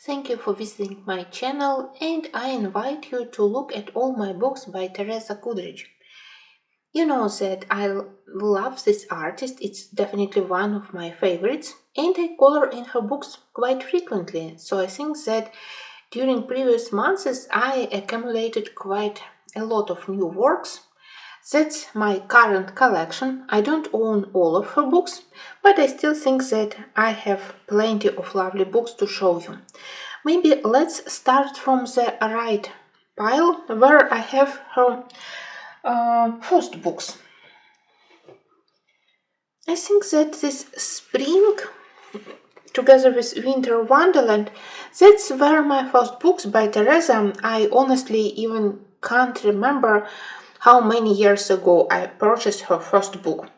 Thank you for visiting my channel, and I invite you to look at all my books by T.Goodridge. You know that I love this artist, it's definitely one of my favorites, and I color in her books quite frequently, so I think that during previous months I accumulated quite a lot of new works. That's my current collection. I don't own all of her books, but I still think that I have plenty of lovely books to show you. Maybe let's start from the right pile where I have her first books. I think that this spring, together with Winter Wonderland, that's where my first books by Teresa. I honestly even can't remember how many years ago I purchased her first book.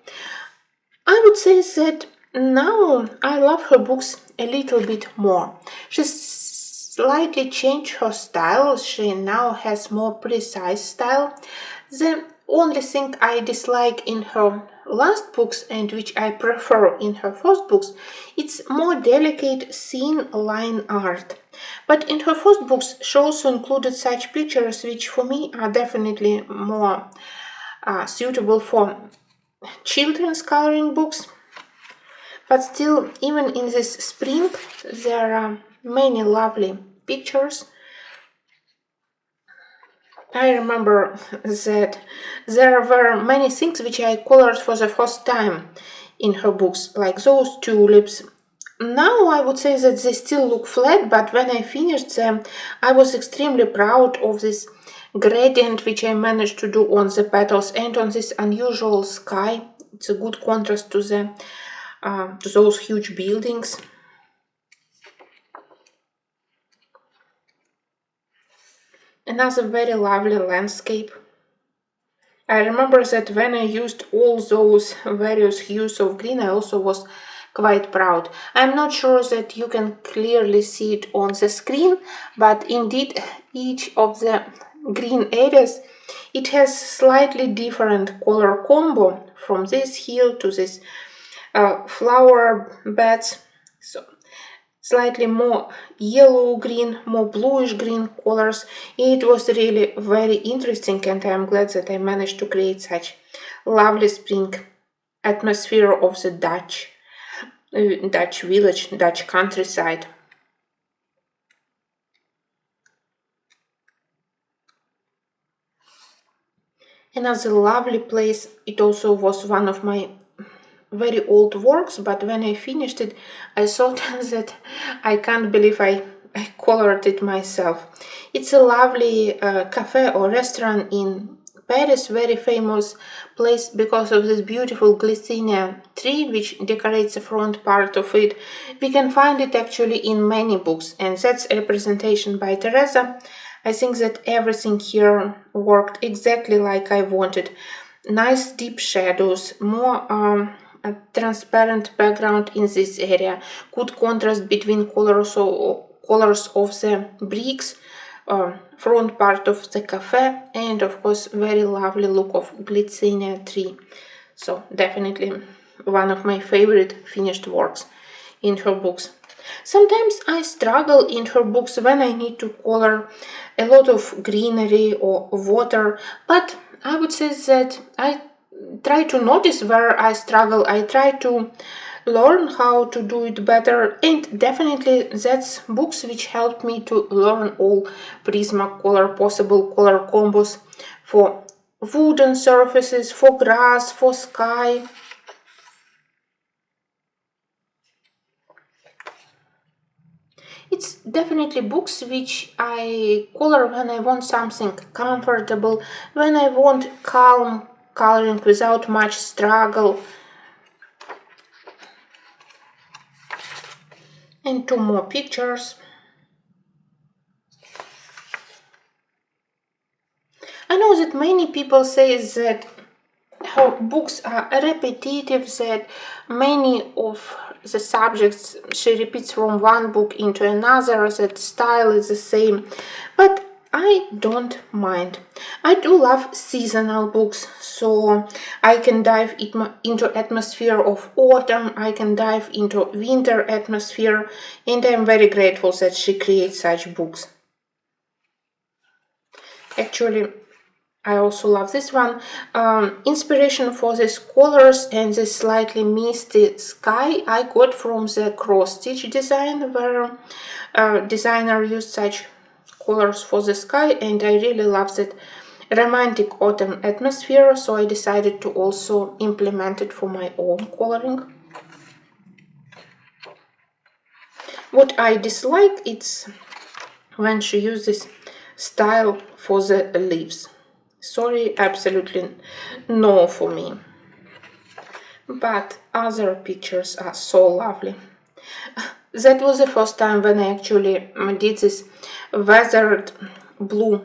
I would say that now I love her books a little bit more. She's slightly changed her style. She now has more precise style. The only thing I dislike in her last books and which I prefer in her first books, it's more delicate thin line art. But in her first books, she also included such pictures which for me are definitely more suitable for children's coloring books. But still, even in this spring, there are many lovely pictures. I remember that there were many things which I colored for the first time in her books, like those tulips. Now I would say that they still look flat, but when I finished them, I was extremely proud of this gradient which I managed to do on the petals and on this unusual sky. It's a good contrast to those huge buildings. Another very lovely landscape. I remember that when I used all those various hues of green, I also was quite proud. I'm not sure that you can clearly see it on the screen, but indeed each of the green areas, it has slightly different color combo from this hill to this flower beds. So slightly more yellow-green, more bluish-green colors. It was really very interesting, and I'm glad that I managed to create such lovely spring atmosphere of the Dutch village, Dutch countryside. Another lovely place, it also was one of my very old works, but when I finished it, I thought that I can't believe I colored it myself. It's a lovely cafe or restaurant in Paris, very famous place because of this beautiful glycinia tree which decorates the front part of it. We can find it actually in many books, and that's a representation by Teresa. I think that everything here worked exactly like I wanted. Nice deep shadows, more a transparent background in this area, good contrast between colors of the bricks, front part of the cafe, and of course very lovely look of glycinia tree. So definitely one of my favorite finished works in her books. Sometimes I struggle in her books when I need to color a lot of greenery or water, but I would say that I try to notice where I struggle. I try to learn how to do it better, and definitely that's books which helped me to learn all Prismacolor possible color combos for wooden surfaces, for grass, for sky. It's definitely books which I color when I want something comfortable, when I want calm coloring without much struggle. And two more pictures. I know that many people say that her books are repetitive, that many of the subjects she repeats from one book into another, that style is the same. But I don't mind. I do love seasonal books, so I can dive into atmosphere of autumn, I can dive into winter atmosphere, and I'm very grateful that she creates such books. Actually, I also love this one. Inspiration for these colors and this slightly misty sky I got from the cross-stitch design, where designer used such colors for the sky, and I really love that romantic autumn atmosphere, so I decided to also implement it for my own coloring. What I dislike it's when she uses style for the leaves. Sorry, absolutely no for me. But other pictures are so lovely. That was the first time when I actually did this weathered blue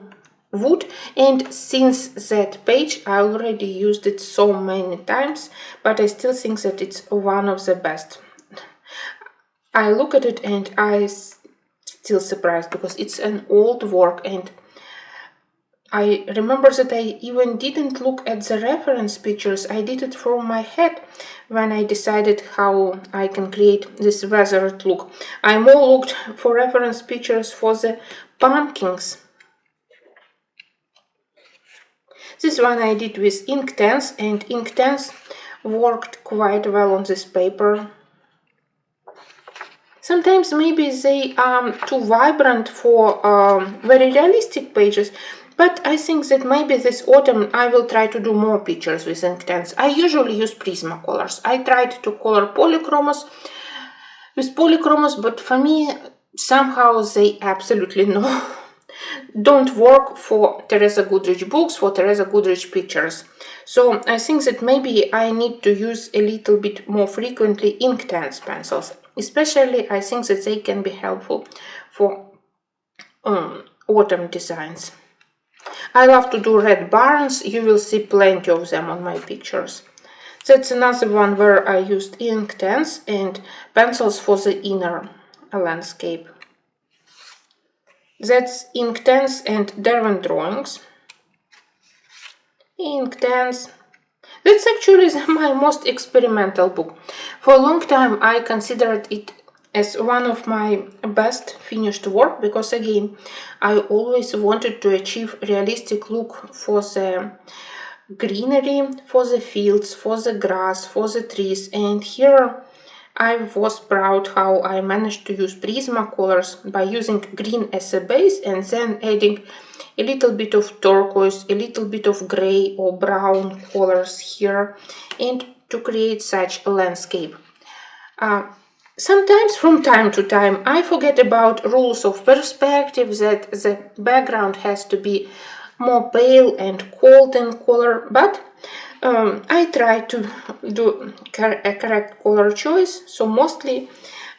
wood, and since that page I already used it so many times, but I still think that it's one of the best. I look at it and I still surprised because it's an old work, and I remember that I even didn't look at the reference pictures. I did it from my head when I decided how I can create this weathered look. I more looked for reference pictures for the pumpkins. This one I did with Inktense, and Inktense worked quite well on this paper. Sometimes maybe they are too vibrant for very realistic pages, but I think that maybe this autumn I will try to do more pictures with Inktense. I usually use Prismacolors. I tried to color polychromos with polychromos, but for me somehow they absolutely don't work for Teresa Goodridge books, for Teresa Goodridge pictures. So I think that maybe I need to use a little bit more frequently Inktense pencils. Especially I think that they can be helpful for autumn designs. I love to do red barns. You will see plenty of them on my pictures. That's another one where I used Inktense and pencils for the inner landscape. That's Inktense and Derwent drawings. Inktense. That's actually my most experimental book. For a long time I considered it as one of my best finished work because again I always wanted to achieve realistic look for the greenery, for the fields, for the grass, for the trees, and here I was proud how I managed to use Prismacolors by using green as a base and then adding a little bit of turquoise, a little bit of gray or brown colors here, and to create such a landscape. Sometimes from time to time I forget about rules of perspective, that the background has to be more pale and cold in color, but I try to do a correct color choice, so mostly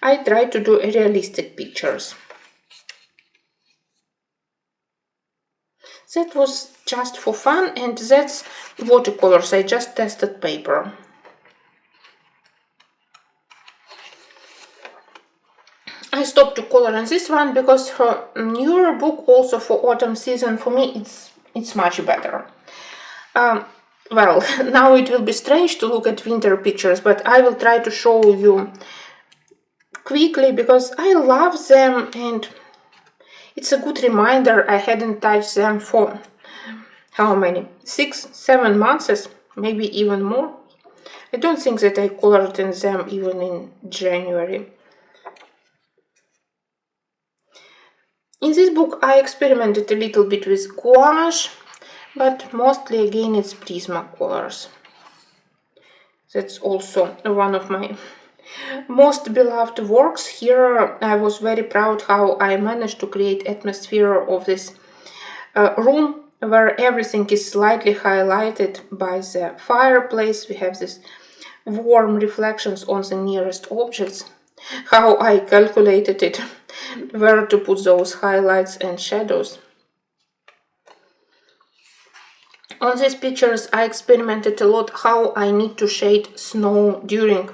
I try to do realistic pictures. That was just for fun, and that's watercolors. I just tested paper. I stopped to color in this one because her newer book, also for autumn season, for me it's much better. Well, now it will be strange to look at winter pictures, but I will try to show you quickly because I love them and it's a good reminder. I hadn't touched them for how many? 6-7 months, maybe even more. I don't think that I colored in them even in January. In this book I experimented a little bit with gouache, but mostly again it's Prismacolors. That's also one of my most beloved works. Here I was very proud how I managed to create atmosphere of this room where everything is slightly highlighted by the fireplace. We have this warm reflections on the nearest objects. How I calculated it, where to put those highlights and shadows. On these pictures I experimented a lot how I need to shade snow during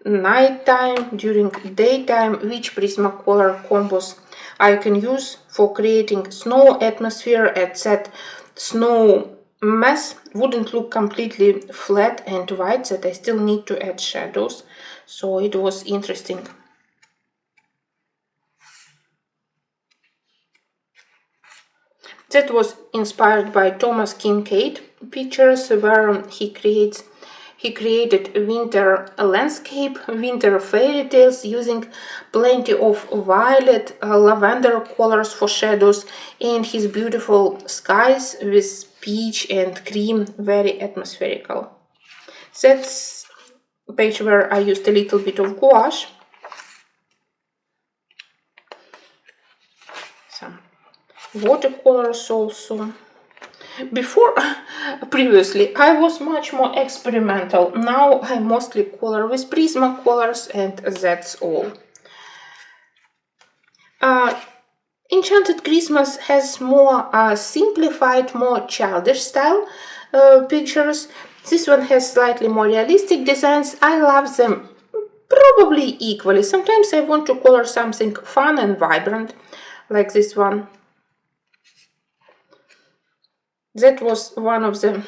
nighttime, during daytime, which Prismacolor combos I can use for creating snow atmosphere, and that snow mess wouldn't look completely flat and white, that I still need to add shadows. So it was interesting. That was inspired by Thomas Kincaid pictures, where he created winter landscape, winter fairy tales, using plenty of violet, lavender colors for shadows, and his beautiful skies with peach and cream, very atmospherical. That's a page where I used a little bit of gouache, some watercolors also. Previously, I was much more experimental. Now I mostly color with Prismacolors, and that's all. Enchanted Christmas has more simplified, more childish style pictures. This one has slightly more realistic designs. I love them probably equally. Sometimes I want to color something fun and vibrant, like this one. That was one of the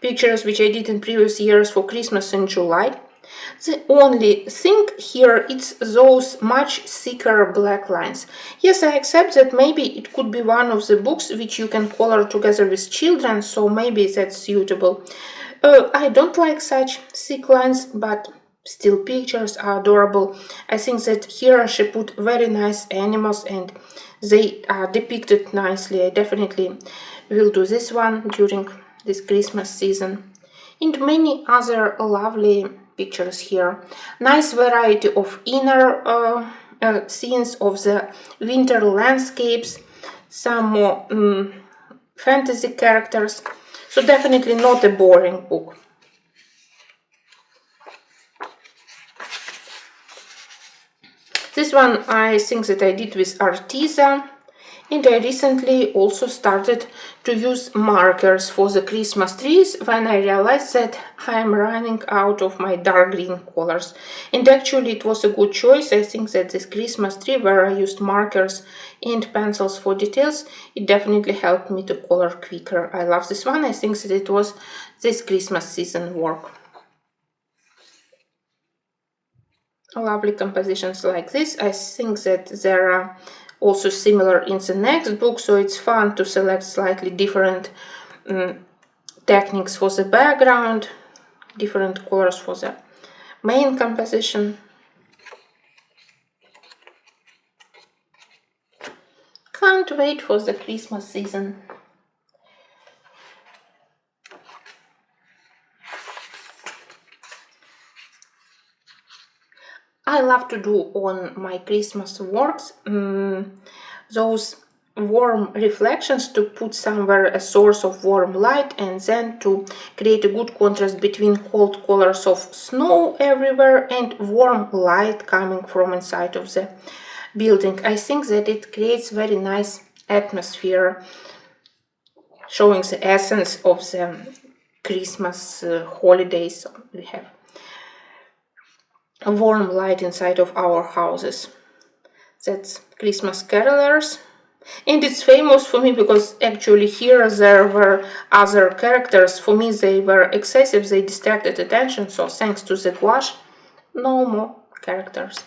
pictures which I did in previous years for Christmas in July. The only thing here is those much thicker black lines. Yes, I accept that maybe it could be one of the books which you can color together with children, so maybe that's suitable. I don't like such thick lines, but still pictures are adorable. I think that here she put very nice animals and they are depicted nicely. I definitely will do this one during this Christmas season. And many other lovely pictures here. Nice variety of inner scenes of the winter landscapes, some more fantasy characters. So definitely not a boring book. This one I think that I did with Arteza, and I recently also started to use markers for the Christmas trees when I realized that I'm running out of my dark green colors. And actually it was a good choice. I think that this Christmas tree, where I used markers and pencils for details, it definitely helped me to color quicker. I love this one. I think that it was this Christmas season work. Lovely compositions like this. I think that there are also similar in the next book, so it's fun to select slightly different techniques for the background, different colors for the main composition. Can't wait for the Christmas season. I love to do on my Christmas works those warm reflections, to put somewhere a source of warm light and then to create a good contrast between cold colors of snow everywhere and warm light coming from inside of the building. I think that it creates very nice atmosphere, showing the essence of the Christmas holidays. We have a warm light inside of our houses. That's Christmas carolers. And it's famous for me because actually here there were other characters. For me they were excessive, they distracted attention, so thanks to the gouache, no more characters.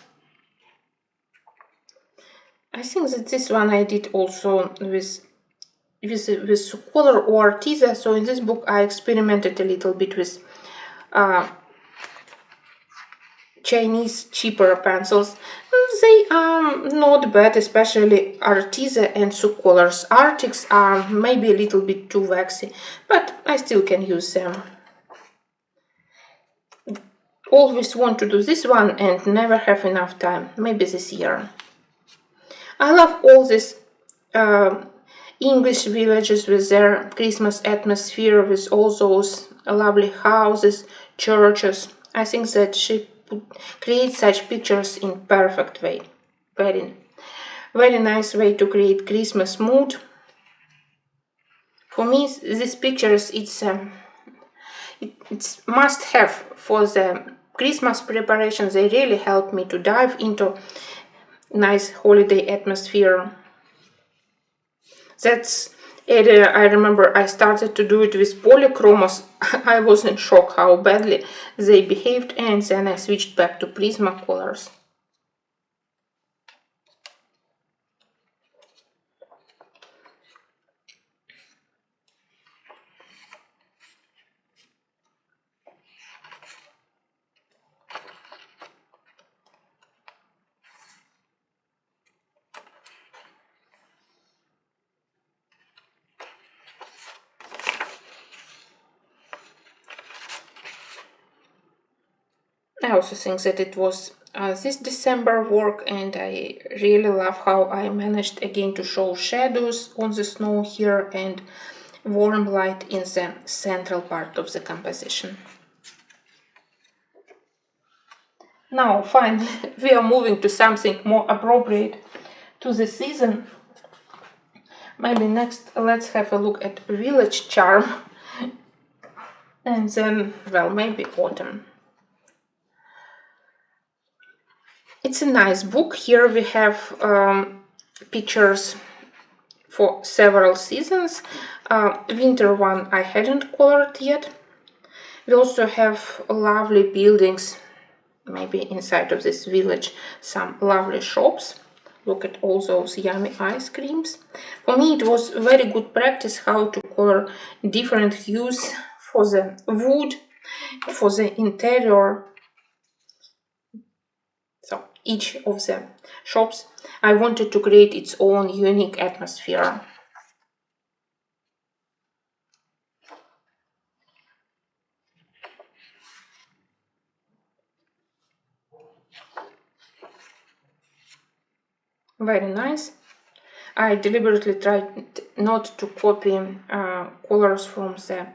I think that this one I did also with color or Arteza. So in this book I experimented a little bit with Chinese cheaper pencils. They are not bad, especially Arteza and Colors. Arctics are maybe a little bit too waxy, but I still can use them. Always want to do this one and never have enough time. Maybe this year. I love all these English villages with their Christmas atmosphere, with all those lovely houses, churches. I think that she create such pictures in perfect way. Very nice way to create Christmas mood. For me, these pictures it's must have for the Christmas preparations. They really help me to dive into nice holiday atmosphere. That's area I remember I started to do it with polychromos. I was in shock how badly they behaved, and then I switched back to Prismacolors. I also think that it was this December work, and I really love how I managed again to show shadows on the snow here and warm light in the central part of the composition. Now finally we are moving to something more appropriate to the season. Maybe next let's have a look at Village Charm, and then, well, maybe autumn. It's a nice book. Here we have pictures for several seasons. Winter one I hadn't colored yet. We also have lovely buildings, maybe inside of this village, some lovely shops. Look at all those yummy ice creams. For me it was very good practice how to color different hues for the wood, for the interior. So each of the shops I wanted to create its own unique atmosphere. Very nice. I deliberately tried not to copy colors from the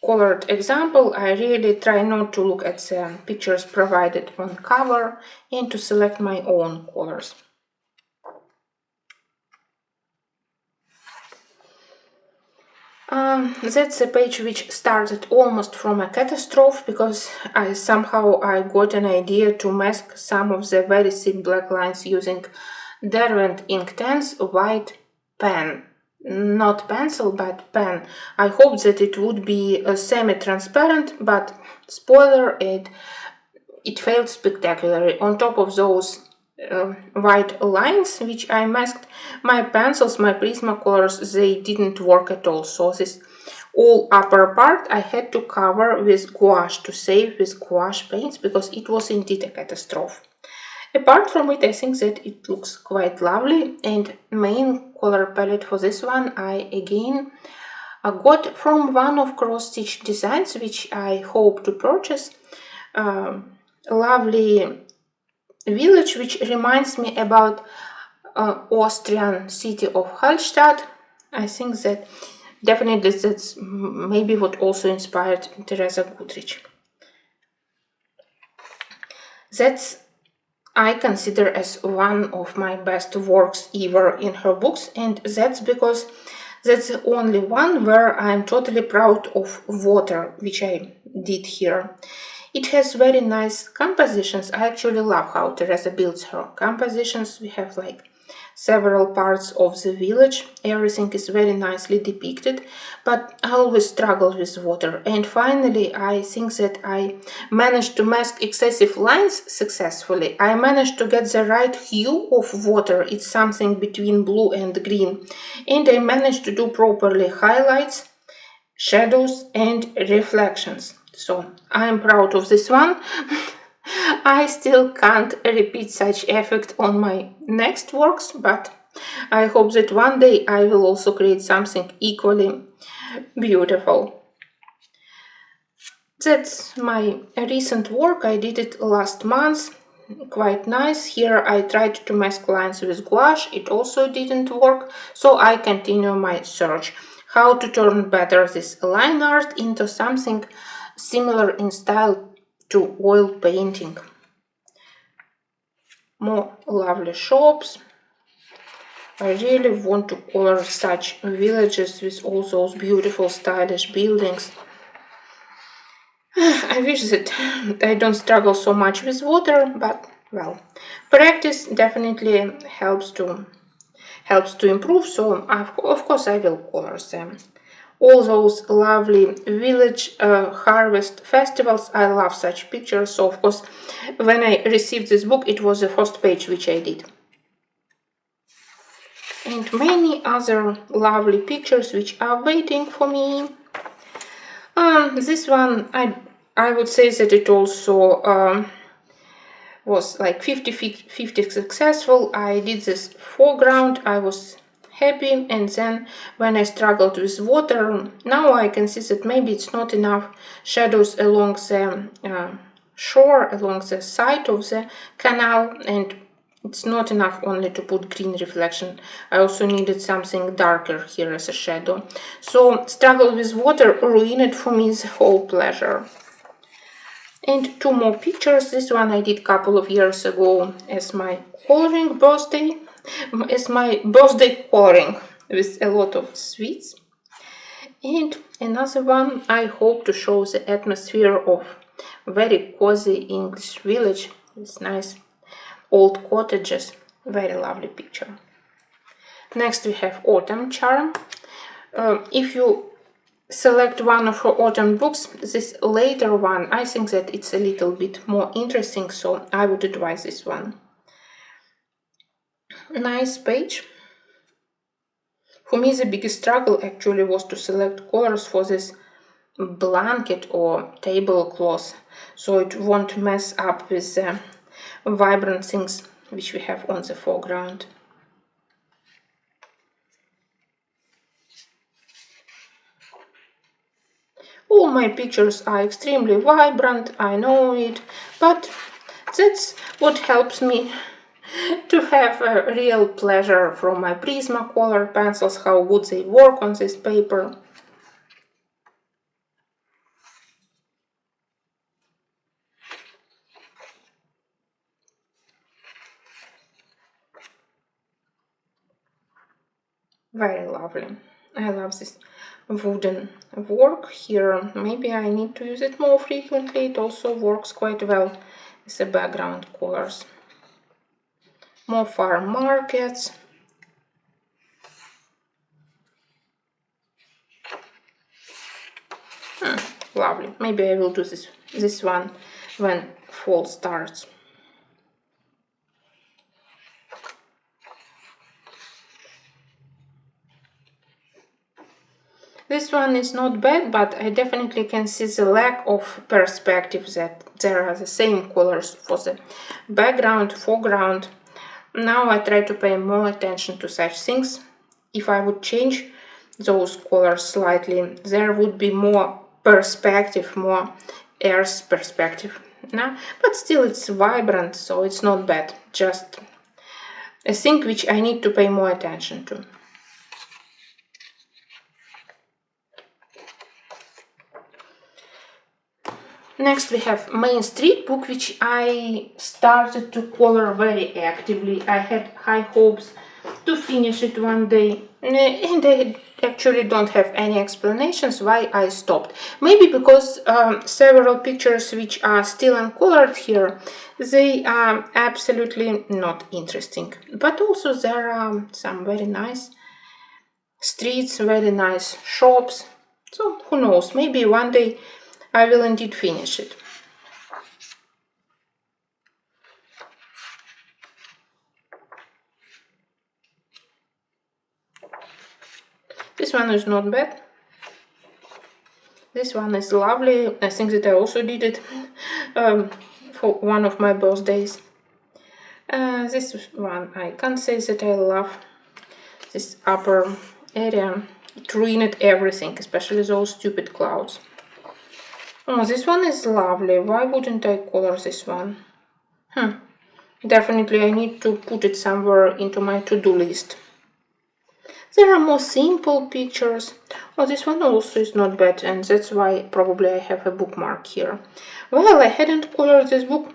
colored example. I really try not to look at the pictures provided on cover and to select my own colors. That's a page which started almost from a catastrophe, because I got an idea to mask some of the very thick black lines using Derwent Inktense white pen. Not pencil, but pen. I hoped that it would be semi-transparent, but spoiler, it failed spectacularly. On top of those white lines which I masked, my pencils, my Prismacolors, they didn't work at all. So this all upper part I had to cover with gouache, to save with gouache paints, because it was indeed a catastrophe. Apart from it, I think that it looks quite lovely, and main color palette for this one I again got from one of Cross Stitch Designs, which I hope to purchase. Lovely village which reminds me about Austrian city of Hallstatt. I think that definitely that's maybe what also inspired T.Goodridge. That's I consider as one of my best works ever in her books, and that's because that's the only one where I'm totally proud of water, which I did here. It has very nice compositions. I actually love how Teresa builds her compositions. We have like several parts of the village. Everything is very nicely depicted, but I always struggle with water. And finally, I think that I managed to mask excessive lines successfully. I managed to get the right hue of water. It's something between blue and green. And I managed to do properly highlights, shadows, and reflections. So I'm proud of this one. I still can't repeat such effect on my next works, but I hope that one day I will also create something equally beautiful. That's my recent work. I did it last month. Quite nice. Here I tried to mask lines with gouache. It also didn't work, so I continue my search. How to turn better this line art into something similar in style to oil painting. More lovely shops. I really want to color such villages with all those beautiful stylish buildings. I wish that I don't struggle so much with water, but well, practice definitely helps to improve, so of course I will color them. All those lovely village harvest festivals, I love such pictures, so of course when I received this book it was the first page which I did. And many other lovely pictures which are waiting for me. This one, I would say that it also was like 50-50 successful. I did this foreground, I was happy, and then when I struggled with water, now I can see that maybe it's not enough shadows along the shore, along the side of the canal, and it's not enough only to put green reflection. I also needed something darker here as a shadow. So struggle with water ruined for me the whole pleasure. And two more pictures. This one I did a couple of years ago as my coloring birthday, as my birthday coloring with a lot of sweets. And another one, I hope to show the atmosphere of very cozy English village with nice old cottages. Very lovely picture. Next we have Autumn Charm. If you select one of her autumn books, this later one, I think that it's a little bit more interesting, so I would advise this one. Nice page. For me the biggest struggle actually was to select colors for this blanket or tablecloth, so it won't mess up with the vibrant things which we have on the foreground. All my pictures are extremely vibrant, I know it, but that's what helps me to have a real pleasure from my Prismacolor pencils, how would they work on this paper. Very lovely. I love this wooden work here. Maybe I need to use it more frequently. It also works quite well with the background colors. More farm markets. Lovely. Maybe I will do this one when fall starts. This one is not bad, but I definitely can see the lack of perspective, that there are the same colors for the background, foreground. Now I try to pay more attention to such things. If I would change those colors slightly, there would be more perspective, more earth perspective. No? But still it's vibrant, so it's not bad. Just a thing which I need to pay more attention to. Next we have Main Street book, which I started to color very actively. I had high hopes to finish it one day, and I actually don't have any explanations why I stopped. Maybe because several pictures which are still uncolored here, they are absolutely not interesting. But also there are some very nice streets, very nice shops. So who knows, maybe one day I will indeed finish it. This one is not bad. This one is lovely. I think that I also did it for one of my birthdays. This one, I can't say that I love this upper area. It ruined everything, especially those stupid clouds. Oh, this one is lovely. Why wouldn't I color this one? Definitely I need to put it somewhere into my to-do list. There are more simple pictures. Oh, this one also is not bad, and that's why probably I have a bookmark here. Well, I hadn't colored this book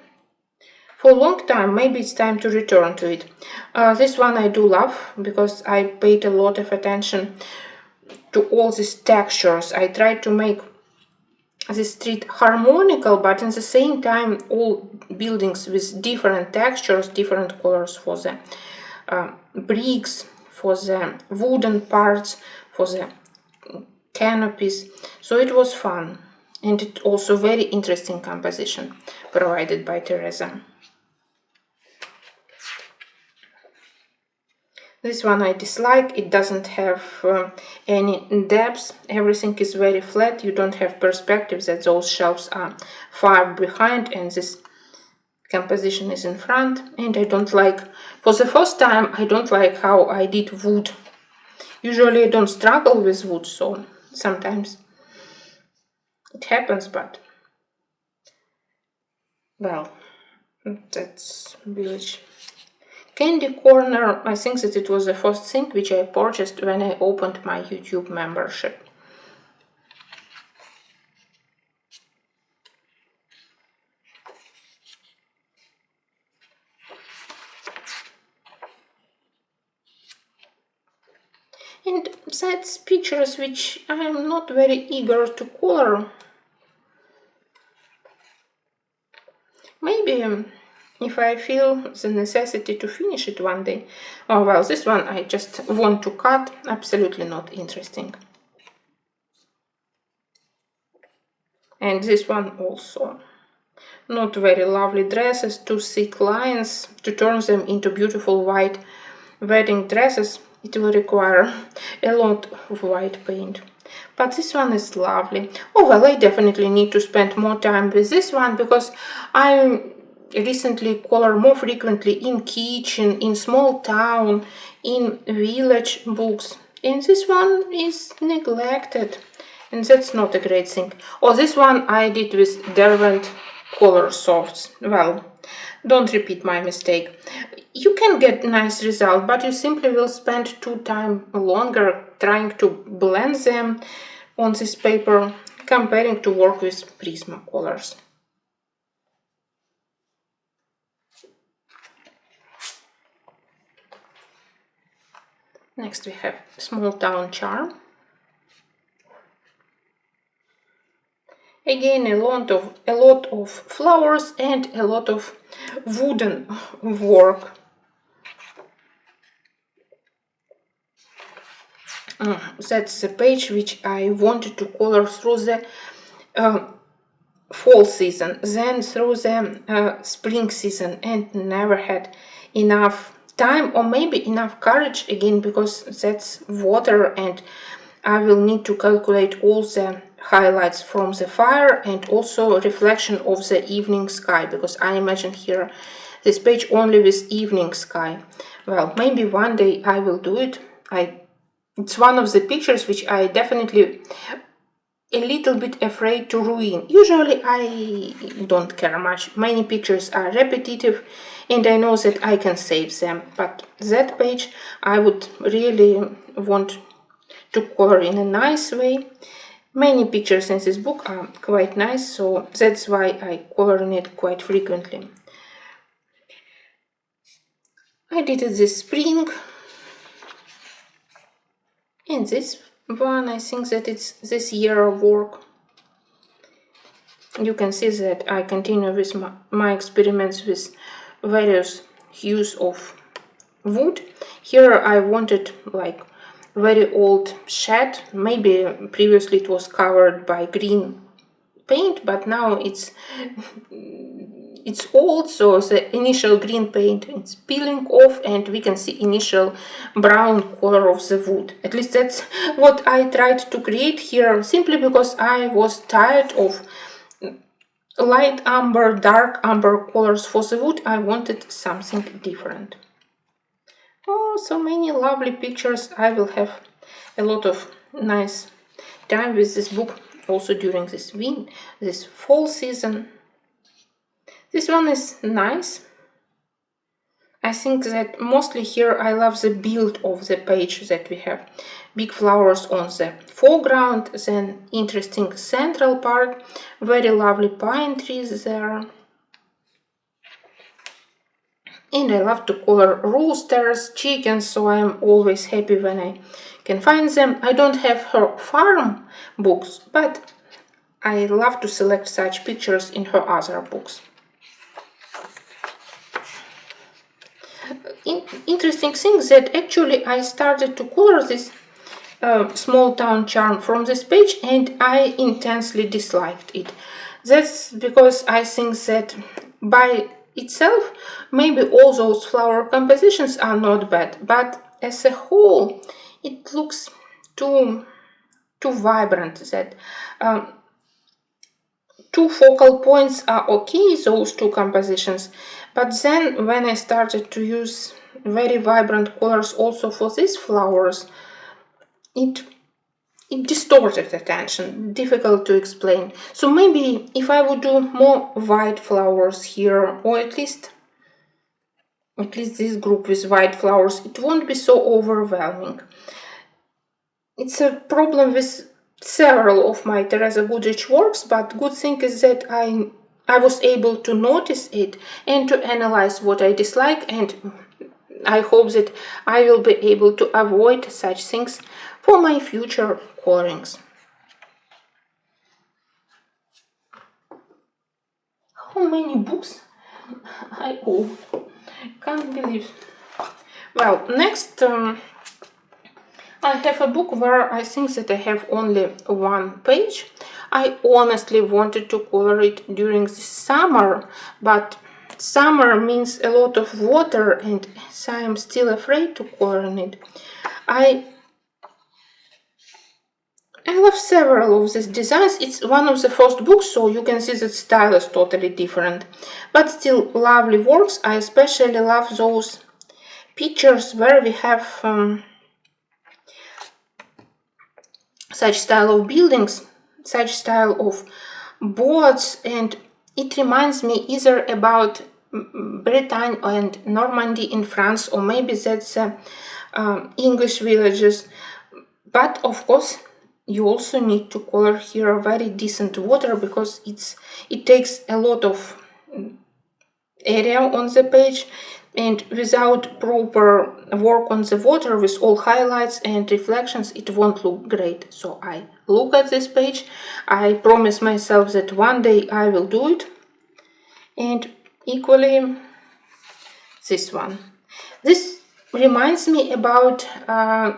for a long time. Maybe it's time to return to it. This one I do love, because I paid a lot of attention to all these textures. I tried to make this street harmonical, but at the same time all buildings with different textures, different colors for the bricks, for the wooden parts, for the canopies. So it was fun, and it also very interesting composition provided by Teresa. This one I dislike. It doesn't have any depth. Everything is very flat. You don't have perspective that those shelves are far behind and this composition is in front. And I don't like, for the first time, I don't like how I did wood. Usually I don't struggle with wood, so sometimes it happens, but well, that's village. Candy corner, I think that it was the first thing which I purchased when I opened my YouTube membership. And that's pictures which I am not very eager to color. Maybe if I feel the necessity to finish it one day. Oh well, this one I just want to cut, absolutely not interesting. And this one also. Not very lovely dresses, too thick lines. To turn them into beautiful white wedding dresses, it will require a lot of white paint. But this one is lovely. Oh well, I definitely need to spend more time with this one because I recently color more frequently in kitchen, in small town, in village books. And this one is neglected. And that's not a great thing. Oh, this one I did with Derwent Color Softs. Well, don't repeat my mistake. You can get nice result, but you simply will spend time longer trying to blend them on this paper, comparing to work with Prismacolors. Next we have Small Town Charm. Again, a lot of flowers and a lot of wooden work. That's the page which I wanted to color through the fall season, then through the spring season, and never had enough time or maybe enough courage again, because that's water and I will need to calculate all the highlights from the fire and also reflection of the evening sky, because I imagine here this page only with evening sky. Well, maybe one day I will do it. It's one of the pictures which I definitely a little bit afraid to ruin. Usually I don't care much. Many pictures are repetitive and I know that I can save them, but that page I would really want to color in a nice way. Many pictures in this book are quite nice, so that's why I color in it quite frequently. I did it this spring, and this one I think that it's this year of work. You can see that I continue with my experiments with various hues of wood. Here I wanted like very old shed. Maybe previously it was covered by green paint, but now it's old, so the initial green paint is peeling off and we can see initial brown color of the wood. At least that's what I tried to create here, simply because I was tired of light amber, dark amber colors for the wood. I wanted something different. Oh, so many lovely pictures. I will have a lot of nice time with this book also during this fall season. This one is nice. I think that mostly here I love the build of the page, that we have big flowers on the foreground, then interesting central part, very lovely pine trees there. And I love to color roosters, chickens, so I am always happy when I can find them. I don't have her farm books, but I love to select such pictures in her other books. interesting thing that actually I started to color this small town charm from this page, and I intensely disliked it. That's because I think that by itself maybe all those flower compositions are not bad, but as a whole it looks too vibrant. That two focal points are okay, those two compositions, but then when I started to use very vibrant colors also for these flowers, it distorted attention, difficult to explain. So maybe if I would do more white flowers here, or at least this group with white flowers, it won't be so overwhelming. It's a problem with several of my T.Goodridge works, but good thing is that I was able to notice it and to analyze what I dislike, and I hope that I will be able to avoid such things for my future colorings. How many books I own? Can't believe. Well, next I have a book where I think that I have only one page. I honestly wanted to color it during the summer, but summer means a lot of water, and so I'm still afraid to color in it. I love several of these designs. It's one of the first books, so you can see that style is totally different, but still lovely works. I especially love those pictures where we have such style of buildings, such style of boards, and it reminds me either about Bretagne and Normandy in France, or maybe that's English villages. But of course you also need to color here very decent water, because it takes a lot of area on the page, and without proper work on the water with all highlights and reflections, it won't look great. So I look at this page, I promise myself that one day I will do it, and equally this one. This reminds me about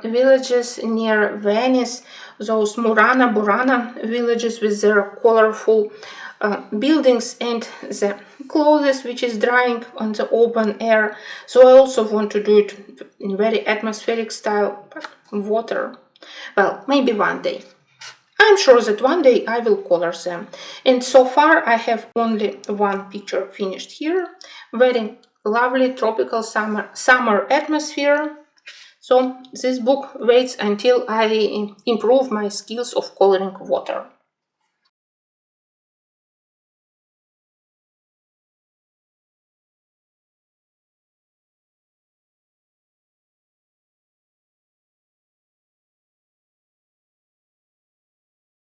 villages near Venice, those Murana Burana villages with their colorful buildings and the clothes which is drying on the open air. So I also want to do it in very atmospheric style, but water. Well, maybe one day. I'm sure that one day I will color them. And so far I have only one picture finished here. Very lovely tropical summer atmosphere. So this book waits until I improve my skills of coloring water.